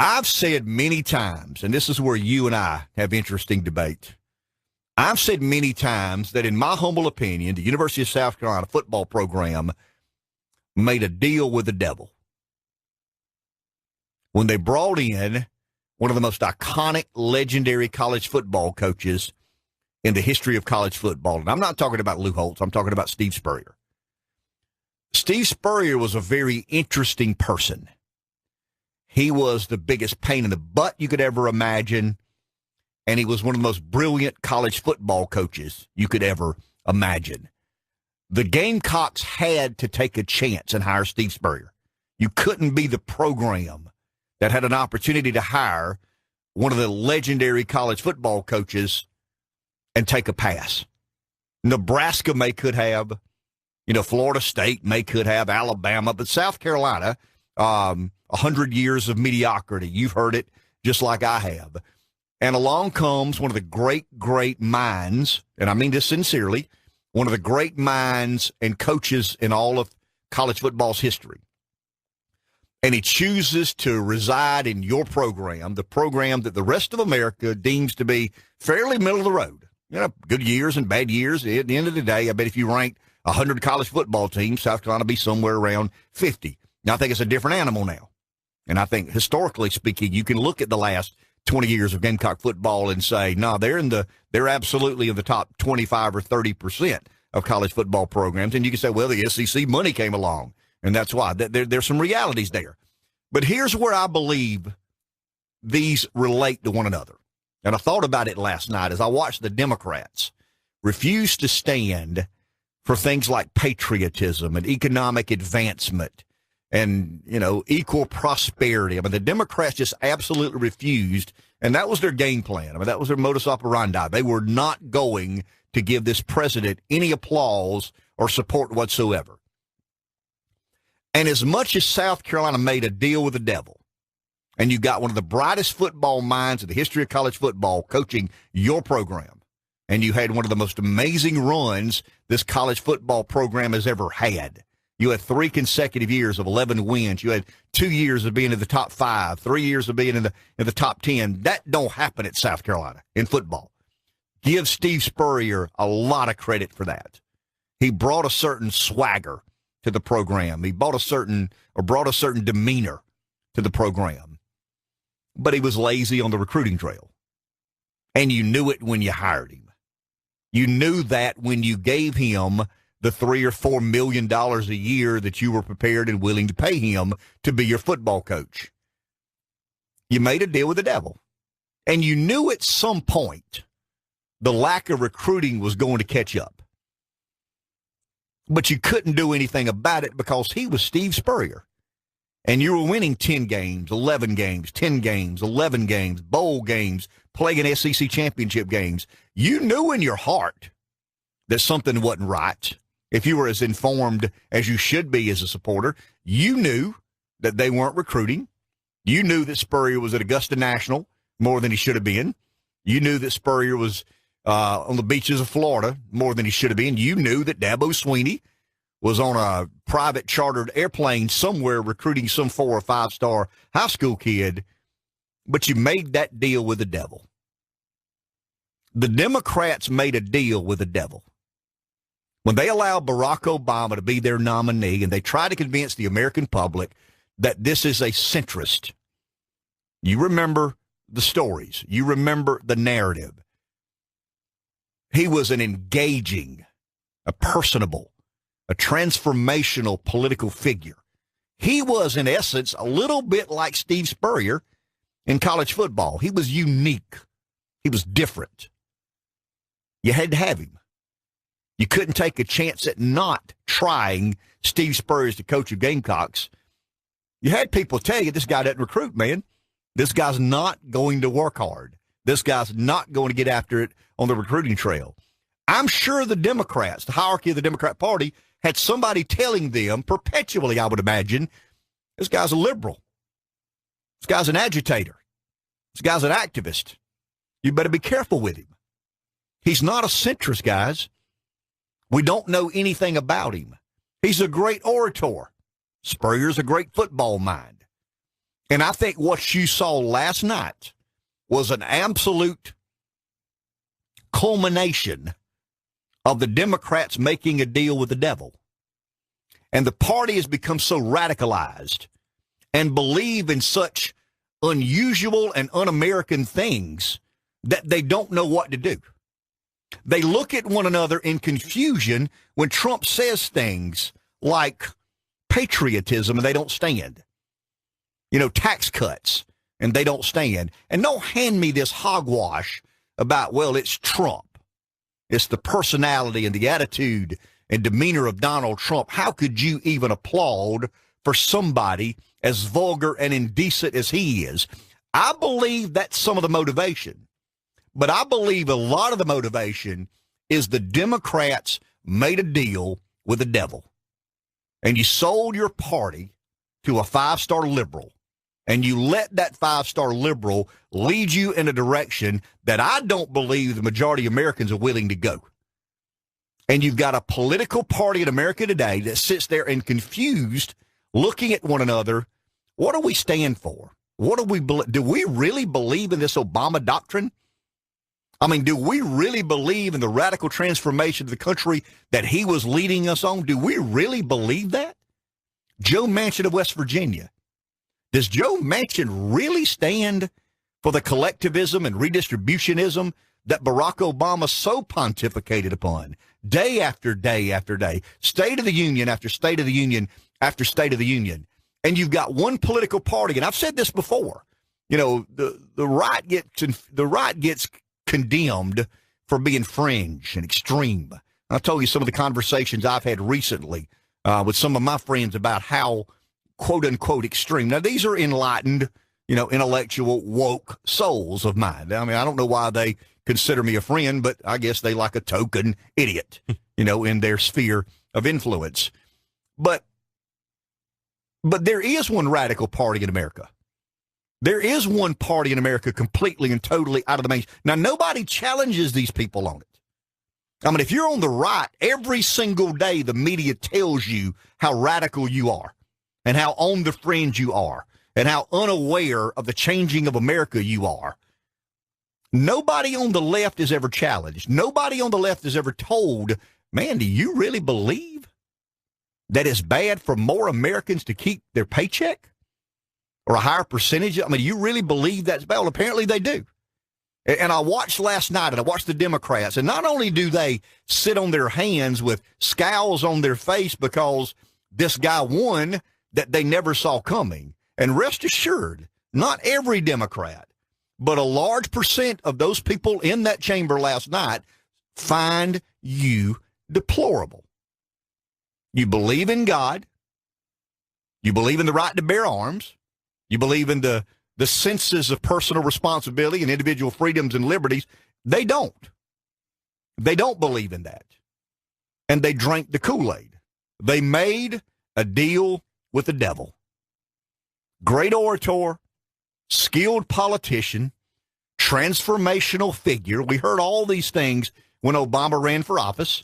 I've said many times, and this is where you and I have interesting debate. I've said many times that in my humble opinion, the University of South Carolina football program made a deal with the devil when they brought in one of the most iconic, legendary college football coaches in the history of college football. And I'm not talking about Lou Holtz. I'm talking about Steve Spurrier. Steve Spurrier was a very interesting person. He was the biggest pain in the butt you could ever imagine, and he was one of the most brilliant college football coaches you could ever imagine. The Gamecocks had to take a chance and hire Steve Spurrier. You couldn't be the program that had an opportunity to hire one of the legendary college football coaches and take a pass. Nebraska could have, Florida State could have, Alabama, but South Carolina, 100 years of mediocrity. You've heard it just like I have. And along comes one of the great, great minds, and I mean this sincerely, one of the great minds and coaches in all of college football's history. And he chooses to reside in your program, the program that the rest of America deems to be fairly middle of the road. Good years and bad years. At the end of the day, I bet if you ranked 100 college football teams, South Carolina would be somewhere around 50. Now, I think it's a different animal now. And I think historically speaking, you can look at the last 20 years of Gamecock football and say, no, they're absolutely in the top 25 or 30% of college football programs. And you can say, well, the SEC money came along, and that's why. There's some realities there. But here's where I believe these relate to one another. And I thought about it last night as I watched the Democrats refuse to stand for things like patriotism and economic advancement and, equal prosperity. I mean, the Democrats just absolutely refused, and that was their game plan. I mean, that was their modus operandi. They were not going to give this president any applause or support whatsoever. And as much as South Carolina made a deal with the devil, and you got one of the brightest football minds in the history of college football coaching your program, and you had one of the most amazing runs this college football program has ever had. You had 3 consecutive years of 11 wins. You had 2 years of being in the top 5, 3 years of being in the top 10. That don't happen at South Carolina in football. Give Steve Spurrier a lot of credit for that. He brought a certain swagger to the program. He brought a certain demeanor to the program. But he was lazy on the recruiting trail. And you knew it when you hired him. You knew that when you gave him the $3 or $4 million a year that you were prepared and willing to pay him to be your football coach. You made a deal with the devil. And you knew at some point the lack of recruiting was going to catch up. But you couldn't do anything about it because he was Steve Spurrier. And you were winning 10 games, 11 games, 10 games, 11 games, bowl games, playing SEC championship games. You knew in your heart that something wasn't right. If you were as informed as you should be as a supporter, you knew that they weren't recruiting. You knew that Spurrier was at Augusta National more than he should have been. You knew that Spurrier was on the beaches of Florida more than he should have been. You knew that Dabo Swinney was on a private chartered airplane somewhere recruiting some 4 or 5-star high school kid, but you made that deal with the devil. The Democrats made a deal with the devil. When they allowed Barack Obama to be their nominee and they tried to convince the American public that this is a centrist, you remember the stories. You remember the narrative. He was an engaging, a personable, a transformational political figure. He was, in essence, a little bit like Steve Spurrier in college football. He was unique. He was different. You had to have him. You couldn't take a chance at not trying Steve Spurrier as the coach of Gamecocks. You had people tell you, this guy doesn't recruit, man. This guy's not going to work hard. This guy's not going to get after it on the recruiting trail. I'm sure the Democrats, the hierarchy of the Democrat Party, had somebody telling them perpetually, I would imagine, this guy's a liberal. This guy's an agitator. This guy's an activist. You better be careful with him. He's not a centrist, guys. We don't know anything about him. He's a great orator. Spurrier's a great football mind. And I think what you saw last night was an absolute culmination of the Democrats making a deal with the devil. And the party has become so radicalized and believe in such unusual and un-American things that they don't know what to do. They look at one another in confusion when Trump says things like patriotism and they don't stand. You know, tax cuts and they don't stand. And don't hand me this hogwash about, well, it's Trump. It's the personality and the attitude and demeanor of Donald Trump. How could you even applaud for somebody as vulgar and indecent as he is? I believe that's some of the motivation. But I believe a lot of the motivation is the Democrats made a deal with the devil. And you sold your party to a five-star liberal. And you let that five-star liberal lead you in a direction that I don't believe the majority of Americans are willing to go. And you've got a political party in America today that sits there and confused, looking at one another. What do we stand for? What do we really believe in this Obama doctrine? I mean, do we really believe in the radical transformation of the country that he was leading us on? Do we really believe that? Joe Manchin of West Virginia. Does Joe Manchin really stand for the collectivism and redistributionism that Barack Obama so pontificated upon day after day after day, State of the Union after State of the Union after State of the Union? And you've got one political party, and I've said this before, you know, the right gets condemned for being fringe and extreme. I told you some of the conversations I've had recently with some of my friends about how quote unquote extreme. Now, these are enlightened, you know, intellectual, woke souls of mine. I mean, I don't know why they consider me a friend, but I guess they like a token idiot, you know, in their sphere of influence. But there is one radical party in America. There is one party in America completely and totally out of the main. Now, nobody challenges these people on it. I mean, if you're on the right, every single day the media tells you how radical you are and how on the fringe you are and how unaware of the changing of America you are. Nobody on the left is ever challenged. Nobody on the left is ever told, man, do you really believe that it's bad for more Americans to keep their paycheck or a higher percentage? I mean, do you really believe that's bad? Well, apparently they do. And I watched last night, and I watched the Democrats, and not only do they sit on their hands with scowls on their face because this guy won that they never saw coming, and rest assured, not every Democrat, but a large percent of those people in that chamber last night find you deplorable. You believe in God. You believe in the right to bear arms. You believe in the senses of personal responsibility and individual freedoms and liberties. They don't. They don't believe in that. And they drank the Kool-Aid. They made a deal with the devil. Great orator, skilled politician, transformational figure. We heard all these things when Obama ran for office.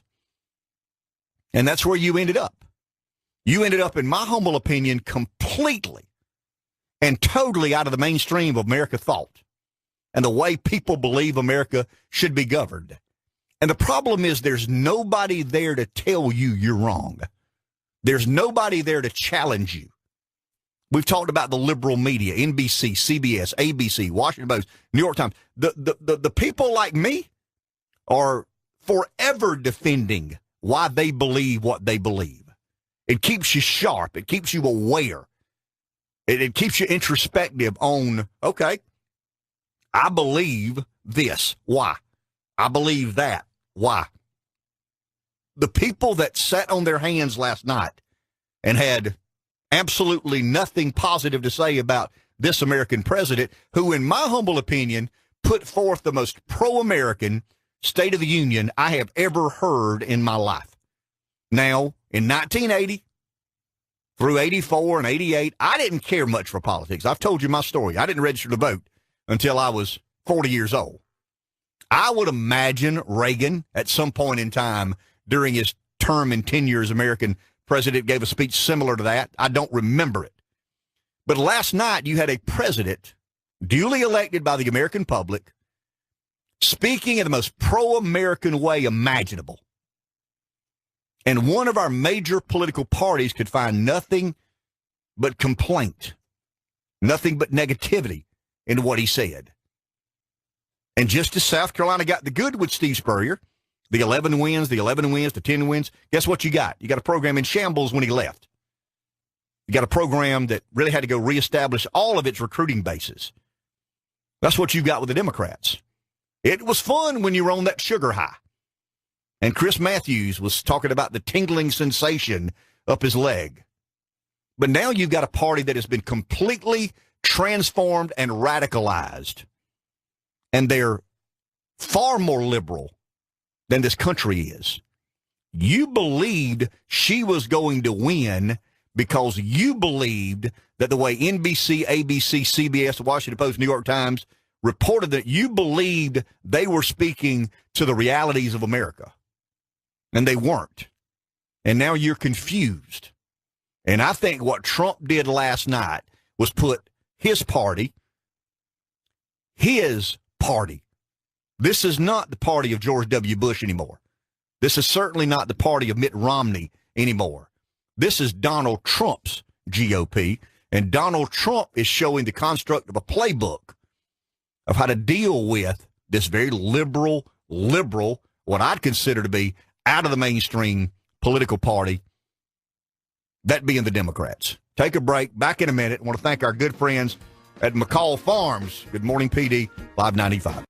And that's where you ended up. You ended up, in my humble opinion, completely and totally out of the mainstream of America thought and the way people believe America should be governed. And the problem is there's nobody there to tell you you're wrong. There's nobody there to challenge you. We've talked about the liberal media, NBC, CBS, ABC, Washington Post, New York Times. The people like me are forever defending why they believe what they believe. It keeps you sharp. It keeps you aware. It keeps you introspective on, okay, I believe this. Why? I believe that. Why? The people that sat on their hands last night and had absolutely nothing positive to say about this American president, who, in my humble opinion, put forth the most pro-American State of the Union I have ever heard in my life. Now, in 1980, through 84 and 88, I didn't care much for politics. I've told you my story. I didn't register to vote until I was 40 years old. I would imagine Reagan, at some point in time during his term and tenure as American president, gave a speech similar to that. I don't remember it. But last night you had a president duly elected by the American public speaking in the most pro-American way imaginable. And one of our major political parties could find nothing but complaint, nothing but negativity in what he said. And just as South Carolina got the good with Steve Spurrier, the 11 wins, the 10 wins, guess what you got? You got a program in shambles when he left. You got a program that really had to go reestablish all of its recruiting bases. That's what you got with the Democrats. It was fun when you were on that sugar high. And Chris Matthews was talking about the tingling sensation up his leg. But now you've got a party that has been completely transformed and radicalized. And they're far more liberal than this country is. You believed she was going to win because you believed that the way NBC, ABC, CBS, the Washington Post, New York Times reported that you believed they were speaking to the realities of America. And they weren't. And now you're confused. And I think what Trump did last night was put his party. This is not the party of George W. Bush anymore. This is certainly not the party of Mitt Romney anymore. This is Donald Trump's GOP, and Donald Trump is showing the construct of a playbook of how to deal with this very liberal, what I'd consider to be out of the mainstream political party, that being the Democrats. Take a break. Back in a minute. I want to thank our good friends at McCall Farms. Good morning, PD 595.